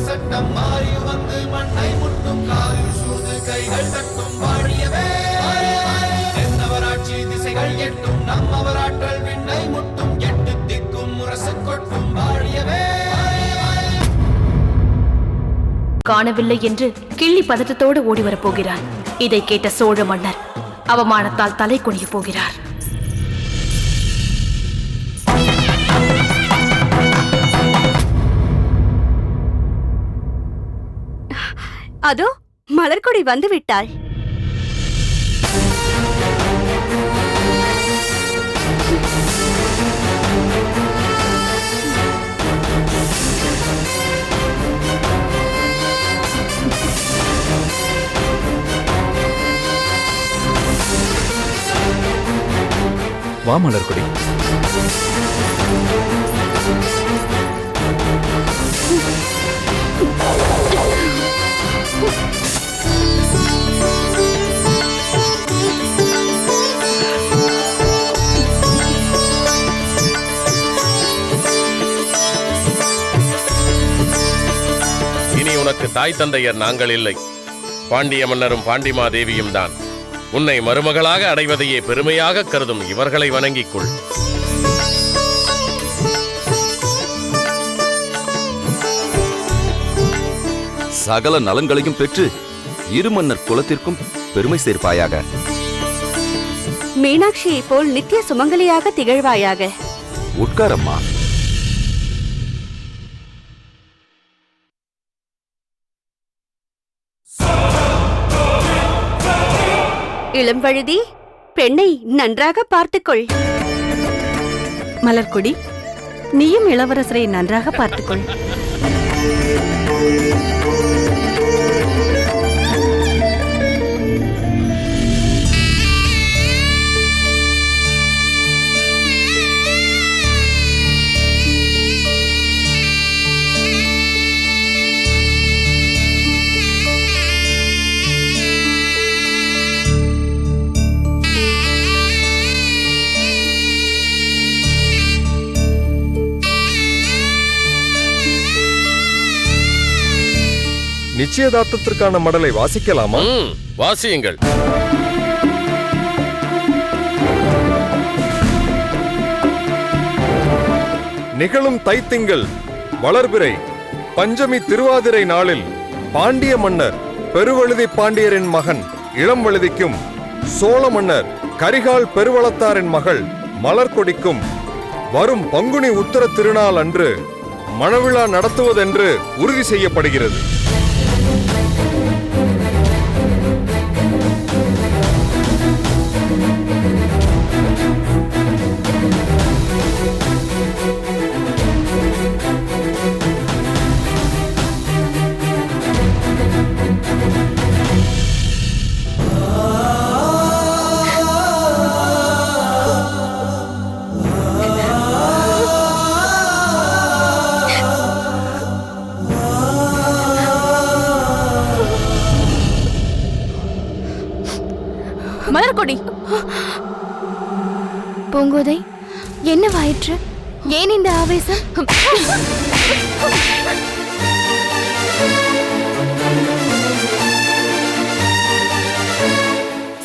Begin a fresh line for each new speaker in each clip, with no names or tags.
சட்டம் மாறி வந்து மண்ணை முட்டும் காலில் சூழ்ந்து கைகள் தட்டும் வாழியவே தென்னவராட்சி திசைகள் எட்டும் நம்மவராற்றல் விண்ணை முட்டும் எட்டு திக்கும் முரசு கொட்டும் வாழியவே.
காணவில்லை என்று கிள்ளி பதட்டத்தோடு ஓடிவரப் போகிறார். இதை கேட்ட சோழ மன்னர் அவமானத்தால் தலை குனிய போகிறார்.
அதோ மலர்கொடி வந்து விட்டாள்.
வா மலர்கொடி.
இனி உனக்கு தாய் தந்தையர் நாங்கள் இல்லை. பாண்டிய மன்னரும் பாண்டிமாதேவியும் தான். உன்னை மருமகளாக அடைவதையே பெருமையாக கருதும் இவர்களை வணங்கிக் கொள்.
சகல நலன்களையும் பெற்று இருமன்னர் குலத்திற்கும் பெருமை சேர்ப்பாயாக.
மீனாட்சியை போல் நித்திய சுமங்கலியாக திகழ்வாயாக.
உட்காரம்மா.
இளம்பழுதி, பெண்ணை நன்றாக பார்த்துக்கொள்.
மலர்கொடி, நீயும் இளவரசரை நன்றாக பார்த்துக்கொள்.
நிச்சயதார்த்தத்திற்கான மடலை வாசிக்கலாமா?
வாசியுங்கள்.
நிகழும் தைத்திங்கள் வளர்பிறை பஞ்சமி திருவாதிரை நாளில் பாண்டிய மன்னர் பெருவழுதி பாண்டியரின் மகன் இளம்வழுதிக்கும் சோழ மன்னர் கரிகால் பெருவளத்தாரின் மகள் மலர்கொடிக்கும் வரும் பங்குனி உத்தர திருநாள் அன்று மணவிழா நடத்துவதென்று உறுதி செய்யப்படுகிறது.
மலர்கொடி,
பூங்கோதை, என்னவாயிற்று? ஏன் இந்த ஆவேசம்?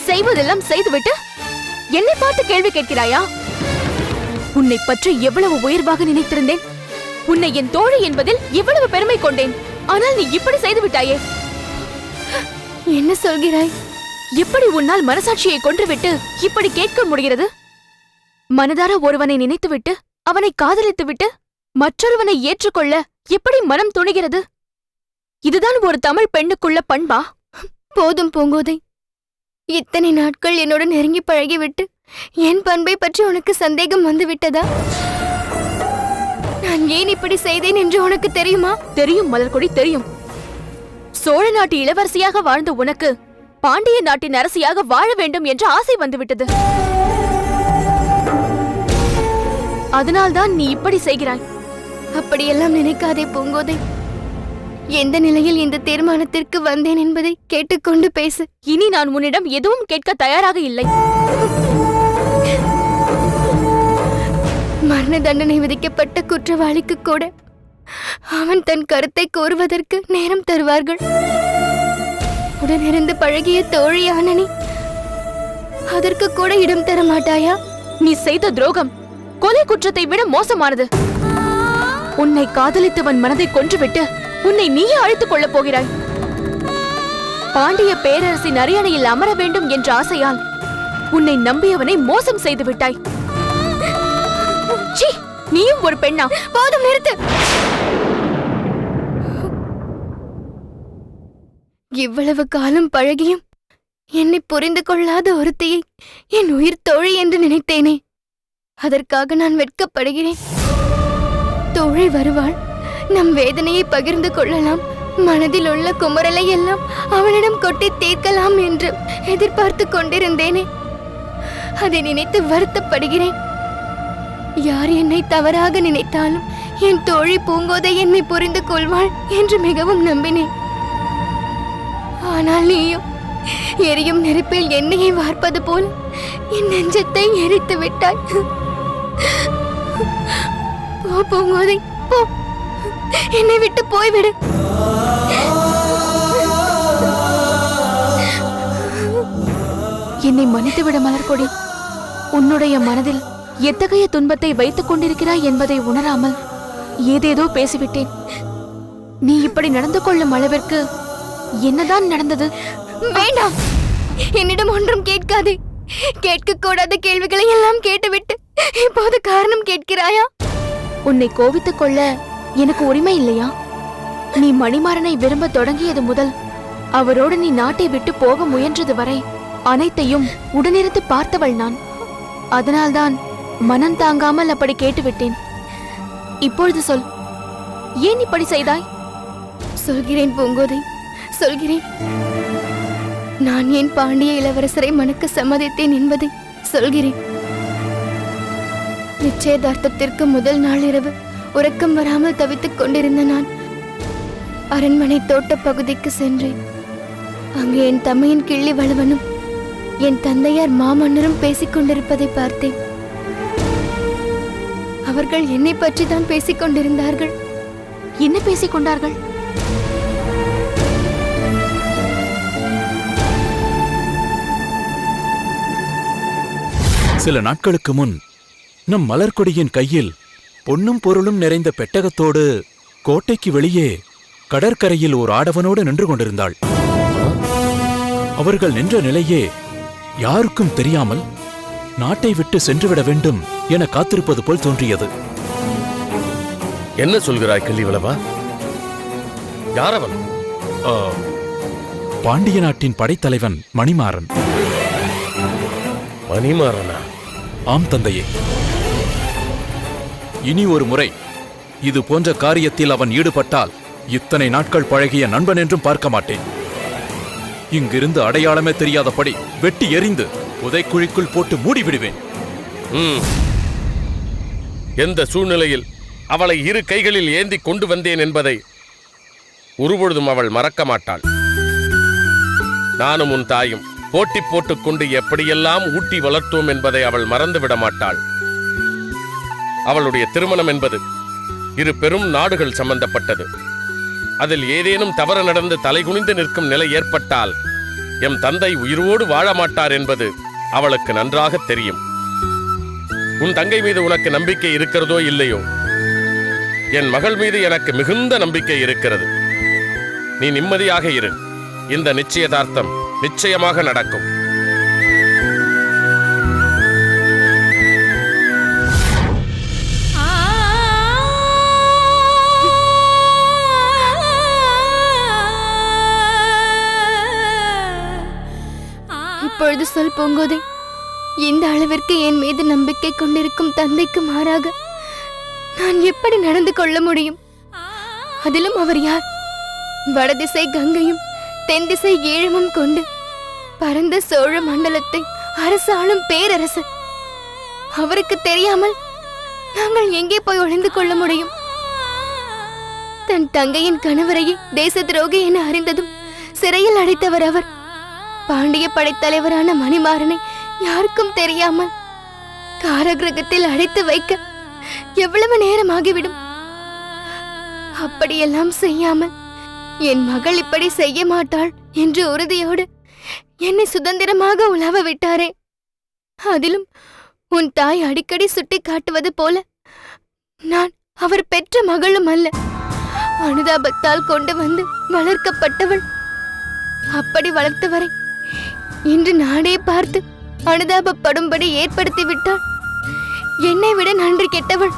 செய்வதெல்லாம் செய்துவிட்டு என்னை பார்த்து கேள்வி கேட்கிறாயா? உன்னை பற்றி எவ்வளவு உயர்வாக நினைத்திருந்தேன். உன்னை என் தோழி என்பதில் எவ்வளவு பெருமை கொண்டேன். ஆனால் நீ இப்படி செய்து விட்டாயே.
என்ன சொல்கிறாய்?
எப்படி உன்னால் மனசாட்சியை கொன்றுவிட்டு இப்படி கேட்க முடிகிறது? மனதார ஒருவனை நினைத்துவிட்டு அவனை காதலித்துவிட்டு மற்றொருவனை ஏற்றுக்கொள்ள எப்படி மனம் துணிகிறது? இதுதான் ஒரு தமிழ் பெண்ணுக்குள்ள பண்பா?
போதும் பூங்கோதை, இத்தனை நாட்கள் என்னோடு நெருங்கி பழகிவிட்டு என் பண்பை பற்றி உனக்கு சந்தேகம் வந்துவிட்டதா? நான் ஏன் இப்படி செய்தேன் என்று உனக்கு தெரியுமா?
தெரியும் மலர்கொடி, தெரியும். சோழ நாட்டு இளவரசியாக வாழ்ந்த உனக்கு பாண்டிய நாட்டின் அரசியாக வாழ வேண்டும் என்ற ஆசை வந்துவிட்டது. அதனால்தான் நீ இப்படி செய்கிறாய்.
அப்படியெல்லாம் நினைக்காதே பூங்கோதை. எந்த நிலையில் இந்த தீர்மானத்திற்கு வந்தேன் என்பதை கேட்டுக்கொண்டு பேசு.
இனி நான் உன்னிடம் எதுவும் கேட்க தயாராக இல்லை.
மரண தண்டனை விதிக்கப்பட்ட குற்றவாளிக்கு கூட அவன் தன் கருத்தை கூறுவதற்கு நேரம் தருவார்கள். உடனிருந்து பழகிய தோழியான நீ அதற்கு கூட இடம் தர மாட்டாயா?
நீ செய்த துரோகம் கொலை குற்றத்தை விட மோசமானது. உன்னை காதலித்தவன் மனதை கொன்றுவிட்டு உன்னை நீயே அழித்துக் கொள்ளப் போகிறாய். பாண்டிய பேரரசின் அரியணையில் அமர வேண்டும் என்ற ஆசையால் உன்னை நம்பியவனை மோசம் செய்து விட்டாய். சீ, நீயும் ஒரு பெண்ணா?
போதும், நிறுத்து. இவ்வளவு காலம் பழகியும் என்னை புரிந்து கொள்ளாத ஒருத்தியை என் உயிர் தோழி என்று நினைத்தேனே, அதற்காக நான் வெட்கப்படுகிறேன். தோழி வருவாள், நம் வேதனையை பகிர்ந்து கொள்ளலாம், மனதில் உள்ள குமரலை எல்லாம் அவளிடம் கொட்டி தீர்க்கலாம் என்று எதிர்பார்த்து கொண்டிருந்தேனே, அதை நினைத்து வருத்தப்படுகிறேன். யார் என்னை தவறாக நினைத்தாலும் என் தோழி பூங்கோதை என்னை புரிந்து கொள்வாள் என்று மிகவும் நம்பினேன். ஆனால் நீயும் எரியும் நெருப்பில் எண்ணெயை வார்ப்பது போல் என் நெஞ்சத்தை எரித்து விட்டாய். போ பூங்கோதை, போ, என்னை விட்டு போய்விடு.
என்னை மன்னித்துவிட மலர்கொடி. உன்னுடைய மனதில் எத்தகைய துன்பத்தை வைத்துக் கொண்டிருக்கிறாய் என்பதை உணராமல் ஏதேதோ பேசிவிட்டேன். நீ இப்படி நடந்து கொள்ளும் அளவிற்கு என்னதான் நடந்தது?
வேண்டாம், என்னிடம் ஒன்றும் கேட்காதே. கேட்கக்கூடாத கேள்விகளை எல்லாம் கேட்டுவிட்டு இப்போது காரணம் கேட்கிறாயா?
உன்னை கோபித்துக் கொள்ள எனக்கு உரிமை இல்லையா? நீ மணிமாறனை விரும்ப தொடங்கியது முதல் அவரோடு நீ நாட்டை விட்டு போக முயன்றது வரை அனைத்தையும் உடனிருந்து பார்த்தவள் நான். அதனால்தான் மனம் தாங்காமல் அப்படி கேட்டுவிட்டேன். இப்பொழுது சொல், ஏன் இப்படி செய்தாய்?
சொல்கிறேன் பூங்கோதை, சொல்கிறேன். நான் ஏன் பாண்டிய இளவரசரை மணக்க சம்மதித்தேன் என்பதை சொல்கிறேன். நிச்சயதார்த்தத்திற்கு முதல் நாள் இரவு உறக்கம் வராமல் தவித்துக் கொண்டிருந்த நான் அரண்மனை தோட்ட பகுதிக்கு சென்றேன். அங்கே என் தமையன் கிள்ளி வளவனும் என் தந்தையார் மாமன்னரும் பேசிக் கொண்டிருப்பதை பார்த்தேன். அவர்கள் என்னை பற்றி தான் பேசிக் கொண்டிருந்தார்கள்.
என்ன பேசிக் கொண்டார்கள்?
சில நாட்களுக்கு முன் நம் மலர்கொடியின் கையில் பொன்னும் பொருளும் நிறைந்த பெட்டகத்தோடு கோட்டைக்கு வெளியே கடற்கரையில் ஓர் ஆடவனோடு நின்று கொண்டிருந்தாள். அவர்கள் நின்ற நிலையே யாருக்கும் தெரியாமல் நாட்டை விட்டு சென்றுவிட வேண்டும் என காத்திருப்பது போல் தோன்றியது.
என்ன சொல்கிறாய் கிள்ளிவளவா? யாரவன்?
பாண்டிய நாட்டின் படைத்தலைவன் மணிமாறன்.
மணிமாறனா?
ஆம் தந்தையே. இனி ஒரு முறை இது போன்ற காரியத்தில் அவன் ஈடுபட்டால் இத்தனை நாட்கள் பழகிய நண்பன் என்றும் பார்க்க மாட்டேன். இங்கிருந்து அடையாளமே தெரியாதபடி வெட்டி எறிந்து புதைக்குழிக்குள் போட்டு மூடிவிடுவேன்.
எந்த சூழ்நிலையில் அவளை இரு கைகளில் ஏந்தி கொண்டு வந்தேன் என்பதை ஒருபொழுதும் அவள் மறக்க மாட்டாள். நானும் உன் தாயும் போட்டி போட்டுக்கொண்டு எப்படியெல்லாம் ஊட்டி வளர்த்தோம் என்பதை அவள் மறந்துவிட மாட்டாள். அவளுடைய திருமணம் என்பது இரு பெரும் நாடுகள் சம்பந்தப்பட்டது. அதில் ஏதேனும் தவறு நடந்து தலைகுனிந்து நிற்கும் நிலை ஏற்பட்டால் எம் தந்தை உயிரோடு வாழ மாட்டார் என்பது அவளுக்கு நன்றாக தெரியும். உன் தங்கை மீது உனக்கு நம்பிக்கை இருக்கிறதோ இல்லையோ, என் மகள் மீது எனக்கு மிகுந்த நம்பிக்கை இருக்கிறது. நீ நிம்மதியாக இரு. இந்த நிச்சயதார்த்தம் நிச்சயமாக நடக்கும்.
இப்பொழுது சொல் பூங்கோதை, இந்த அளவிற்கு என் மீது நம்பிக்கை கொண்டிருக்கும் தந்தைக்கு மாறாக நான் எப்படி நடந்து கொள்ள முடியும்? அதிலும் அவர் யார்? வடதிசை கங்கையும் தென் திசை ஈழமும் கொண்டு பரந்த சோழ மண்டலத்தை அரசாளும் பேரரசர். அவருக்கு தெரியாமல் நாங்கள் எங்கே போய் ஒளிந்து கொள்ள முடியும்? தன் தங்கையின் கணவரையே தேச துரோகி என அறிந்ததும் சிறையில் அடைத்தவர் அவர். பாண்டிய படைத்தலைவரான மணிமாறனை யாருக்கும் தெரியாமல் காராகிரகத்தில் அடைத்து வைக்க எவ்வளவு நேரம் ஆகிவிடும்? அப்படியெல்லாம் செய்யாமல் என் மகள் இப்படி செய்ய மாட்டாள் என்று உறுதியோடு என்னை சுதந்திரமாக உலவ விட்டாரே. அதிலும் உன் தாய் அடிக்கடி சுட்டி காட்டுவது போல நான் அவர் பெற்ற மகளும் அல்ல, அனுதாபத்தால் கொண்டு வந்து வளர்க்கப்பட்டவள். அப்படி வளர்த்தவரை இன்று நாடே பார்த்து அனுதாபப்படும்படி ஏற்படுத்தி விட்டாள். என்னை விட நன்றி கெட்டவள்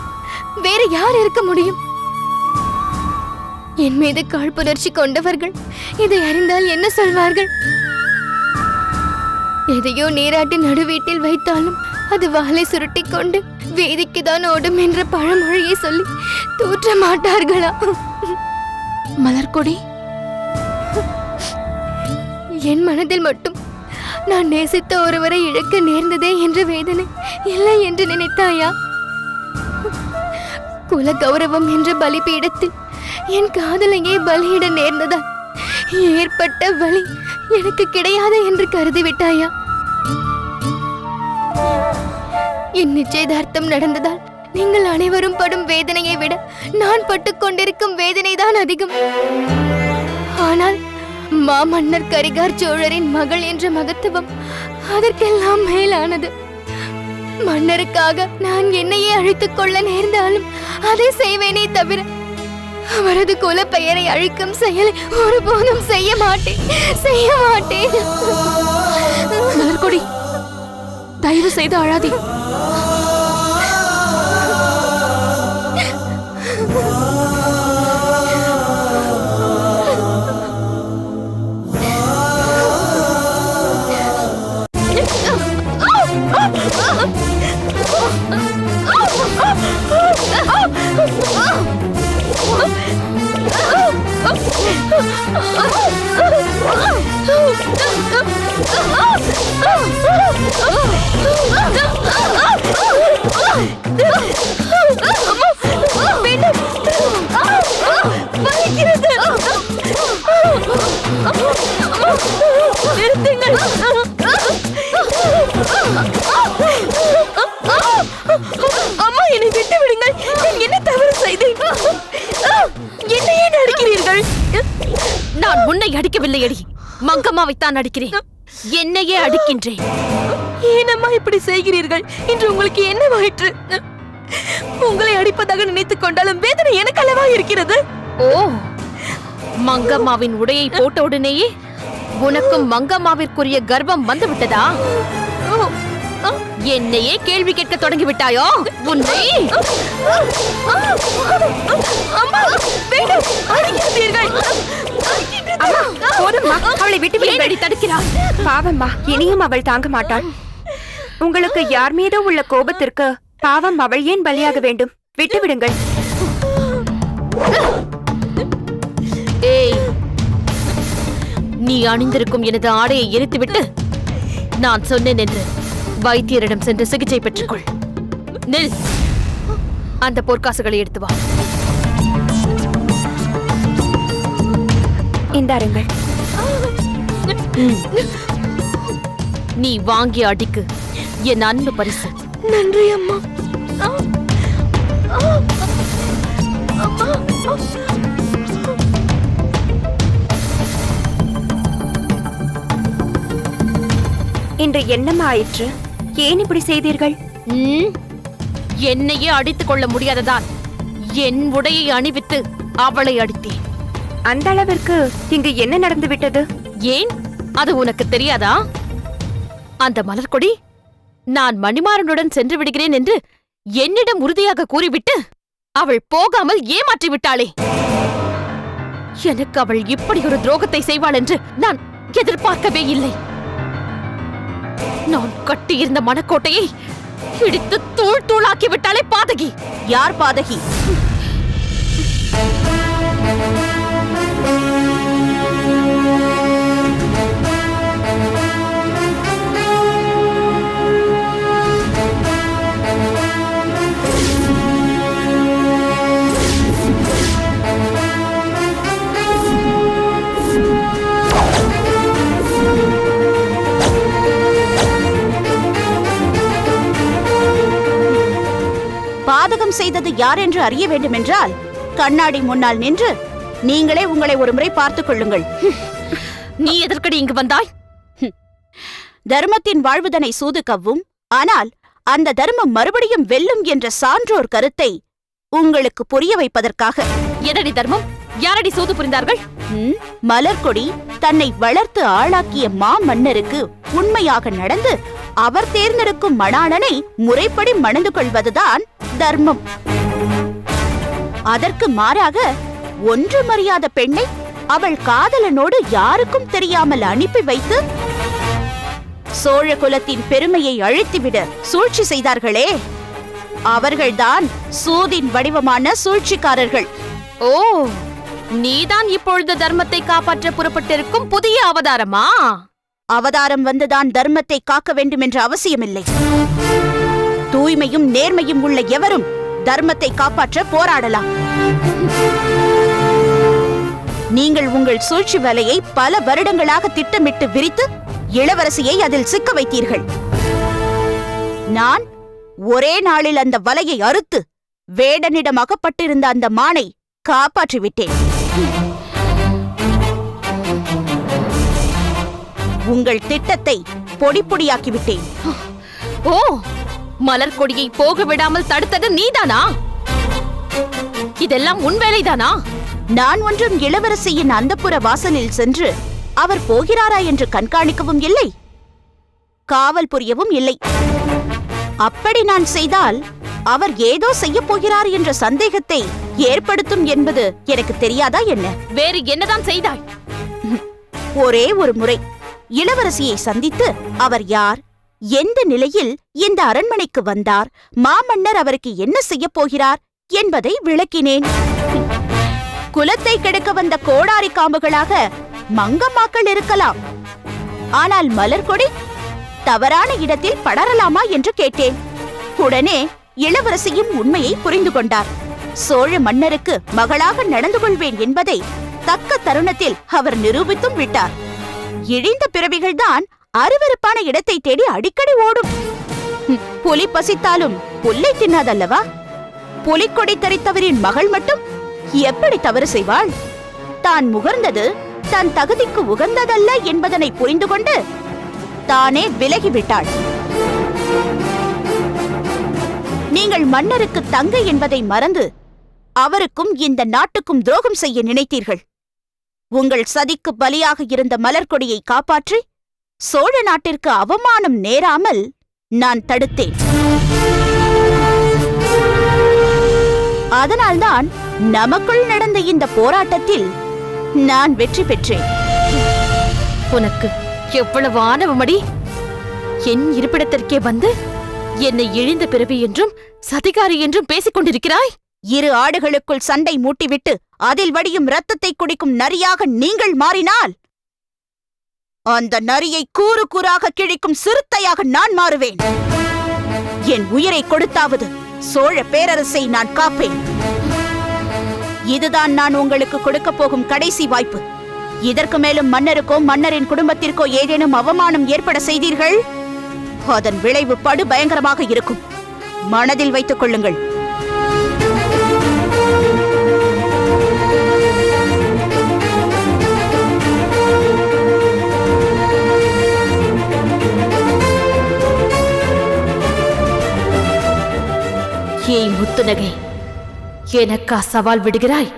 வேறு யார் இருக்க முடியும்? என் மீது காழ்ப்புணர்ச்சி கொண்டவர்கள் இதை அறிந்தால் என்ன சொல்வார்கள்? எதையோ நீராட்டி நடுவீட்டில் வைத்தாலும் அது வாளை சுருட்டி கொண்டு வேதிக்குதான் ஓடும் என்ற பழமொழியை சொல்லி தூற்ற மாட்டார்களா?
மலர்கொடி,
என் மனதில் மட்டும் நான் நேசித்த ஒருவரை இழக்க நேர்ந்ததே என்ற வேதனை இல்லை என்று நினைத்தாயா? குல கௌரவம் என்ற பலிபீடத்தில் என் காதலையே பலியிட நேர்ந்ததால் ஏற்பட்ட வலி எனக்கு கிடையாது என்று கருதிவிட்டாயா? என் நிச்சயதார்த்தம் நடந்ததால் நீங்கள் அனைவரும் படும் வேதனையை விட நான் பட்டுக் கொண்டிருக்கும் வேதனைதான் அதிகம். ஆனால் மாமன்னர் கரிகார் சோழரின் மகள் என்ற மகத்துவம் அதற்கெல்லாம் மேலானது. மன்னருக்காக நான் என்னையே அழித்துக் கொள்ள நேர்ந்தாலும் அதை செய்வேனே தவிர அவரது குல பெயரை அழிக்கும் செயலை ஒருபோதும் செய்ய மாட்டேன்.
மலர்கொடி, தயவு செய்து அழாதே. அம்மா, என்னை விட்டு விடுங்கள். நான் என்ன தவறு செய்தேன்? என்னையே அடிக்கிறீர்கள்? நான் உன்னை அடிக்கவில்லை அடி, மங்கம்மாவைத்தான் அடிக்கிறேன். என்னையே அடிக்கின்றேன். ஏனம்மா இப்படி செய்கிறீர்கள்? இன்று உங்களுக்கு என்னவாயிற்று? உங்களை அடிப்பதாக நினைத்துக் கொண்டாலும் வேதனை எனக்கு அளவா இருக்கிறது. ஓ, மங்கம்மாவின் உடையை போட்ட உடனேயே உனக்கும் மங்கம்மாவிற்குரிய கர்வம் வந்து விட்டதா? என்னையே கேள்வி கேட்க தொடங்கி விட்டாயோ? உன்னை
அவளை விட்டு
தடுக்கிறாள்.
பாவம்மா, இனியும் அவள் தாங்க மாட்டாள். உங்களுக்கு யார் மீதோ உள்ள கோபத்திற்கு பாவம் அவள் ஏன் பலியாக வேண்டும்? விட்டு விடுங்கள்.
ஏய், நீ அணிந்திருக்கும் எனது ஆடையை எரித்துவிட்டு நான் சொன்னேன் என்று வைத்தியரிடம் சென்று சிகிச்சை பெற்றுக்கொள். நில், அந்த பொற்காசுகளை எடுத்து வா.
இந்தாருங்கள்.
நீ வாங்கிய அடிக்கு என் அன்பு பரிசு.
நன்றி அம்மா.
இன்று என்னம்மா ஆயிற்று? ஏன் இப்படி செய்தீர்கள்?
என்னையே அடித்துக் கொள்ள முடியாததால் என் உடையை அணிவித்து அவளை அடித்தேன்.
அந்த அளவிற்கு இங்கு என்ன நடந்து விட்டது?
ஏன், அது உனக்கு தெரியாதா? அந்த மலர்கொடி நான் மணிமாறனுடன் சென்று விடுகிறேன் என்று என்னிடம் உறுதியாக கூறிவிட்டு அவள் போகாமல் ஏமாற்றி விட்டாளே. எனக்கு அவள் இப்படி ஒரு துரோகத்தை செய்வாள் என்று நான் எதிர்பார்க்கவே இல்லை. நான் கட்டியிருந்த மனக்கோட்டையை இடித்து தூள் தூளாக்கி விட்டாளே பாதகி. யார் பாதகி?
பாதகம் செய்தது யார் என்று அறிய வேண்டுமென்றால் கண்ணாடி முன்னால் நின்று நீங்களே உங்களை ஒருமுறை பார்த்துக் கொள்ளுங்கள்.
நீ எதற்கடி இங்கு வந்தாய்?
தர்மத்தின் வாழ்வுதனை சூது கவ்வும், ஆனால் அந்த தர்மம் மறுபடியும் வெல்லும் என்ற சான்றோர் கருத்தை உங்களுக்கு புரிய வைப்பதற்காக.
என்னடி தர்மம்? யாரடி சூது புரிந்தார்கள்?
மலர்கொடி தன்னை வளர்த்து ஆளாக்கிய மாமன்னருக்கு உண்மையாக நடந்து அவர் தேர்ந்தெடுக்கும் மணாளனை முறைப்படி மணந்து கொள்வதுதான் தர்மம். அதற்கு மாறாக ஒன்றுமறியாத பெண்ணை அவள் காதலனோடு யாருக்கும் தெரியாமல் அனுப்பி வைத்து சோழ குலத்தின் பெருமையை அழித்துவிட சூழ்ச்சி செய்தார்களே, அவர்கள்தான் சூதின் வடிவமான சூழ்ச்சிக்காரர்கள்.
ஓ, நீதான் இப்பொழுது தர்மத்தை காப்பாற்ற புறப்பட்டிருக்கும் புதிய அவதாரமா?
அவதாரம் வந்துதான் தர்மத்தை காக்க வேண்டும் என்ற அவசியமில்லை. தூய்மையும் நேர்மையும் உள்ள எவரும் தர்மத்தை காப்பாற்ற போராடலாம். நீங்கள் உங்கள் சூழ்ச்சி வலையை பல வருடங்களாக திட்டமிட்டு விரித்து இளவரசியை அதில் சிக்க வைத்தீர்கள். நான் ஒரே நாளில் அந்த வலையை அறுத்து வேடனிடம் அகப்பட்டிருந்த அந்த மானை காப்பாற்றிவிட்டேன். உங்கள் திட்டத்தை பொடி பொடியாக்கிவிட்டேன்.
ஓ, மலர்கொடியை போக விடாமல் தடுத்தது நீதானா? இதெல்லாம் உன் வேலைதானா?
நான் ஒன்றும் இளவரசியின் அந்தப்புற வாசலில் சென்று அவர் போகிறாரா என்று கண்காணிக்கவும் இல்லை, காவல் புரியவும் இல்லை. அப்படி நான் செய்தால் அவர் ஏதோ செய்ய போகிறார் என்ற சந்தேகத்தை ஏற்படுத்தும் என்பது எனக்கு தெரியாதா என்ன?
வேறு என்னதான் செய்தாய்?
ஒரே ஒரு முறை இளவரசியை சந்தித்து அவர் யார், எந்த நிலையில் இந்த அரண்மனைக்கு வந்தார், மாமன்னர் அவருக்கு என்ன செய்ய போகிறார் என்பதை விளக்கினேன். குலத்தை கெடுக்க வந்த கோடாரி காம்புகளாக மங்கம்மாக்கள் இருக்கலாம், ஆனால் மலர்கொடி தவறான இடத்தில் படரலாமா என்று கேட்டேன். உடனே இளவரசியும் உண்மையை புரிந்து கொண்டார். சோழ மன்னருக்கு மகளாக நடந்து கொள்வேன் என்பதை தக்க தருணத்தில் அவர் நிரூபித்தும் விட்டார். இழிந்த பிறவிகள்தான் அருவருப்பான இடத்தை தேடி அடிக்கடி ஓடும். புலி பசித்தாலும் புல்லை தின்னாதல்லவா? புலிக்கொடி தரித்தவரின் மகள் மட்டும் எப்படி தவறு செய்வாள்? தான் முகர்ந்தது தன் தகுதிக்கு உகந்ததல்ல என்பதனை புரிந்து கொண்டு தானே விலகிவிட்டாள். நீங்கள் மன்னருக்கு தங்கை என்பதை மறந்து அவருக்கும் இந்த நாட்டுக்கும் துரோகம் செய்ய நினைத்தீர்கள். உங்கள் சதிக்கு பலியாக இருந்த மலர்கொடியை காப்பாற்றி சோழ நாட்டிற்கு அவமானம் நேராமல் நான் தடுத்தேன். அதனால்தான் நமக்குள் நடந்த இந்த போராட்டத்தில் நான் வெற்றி பெற்றேன்.
உனக்கு எவ்வளவு ஆணவமடி! என் இருப்பிடத்திற்கே வந்து என்னை இழிந்த பிறவி என்றும் சதிகாரி என்றும் பேசிக் கொண்டிருக்கிறாய்.
இரு ஆடுகளுக்குள் சண்டை மூட்டிவிட்டு அதில் வடியும் இரத்தத்தை குடிக்கும் நரியாக நீங்கள் மாறினால் அந்த நரியை கூறு கூறாக கிழிக்கும் சிறுத்தையாக நான் மாறுவேன். என் உயிரை கொடுத்தாவது சோழ பேரரசை நான் காப்பேன். இதுதான் நான் உங்களுக்கு கொடுக்க போகும் கடைசி வாய்ப்பு. இதற்கு மேலும் மன்னருக்கோ மன்னரின் குடும்பத்திற்கோ ஏதேனும் அவமானம் ஏற்பட செய்தீர்கள், அதன் விளைவு படு பயங்கரமாக இருக்கும். மனதில் வைத்துக் கொள்ளுங்கள்.
ஏய் முத்துநகை, எனக்கா சவால் விடுகிறாய்?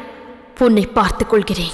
உன்னை பார்த்துக் கொள்கிறேன்.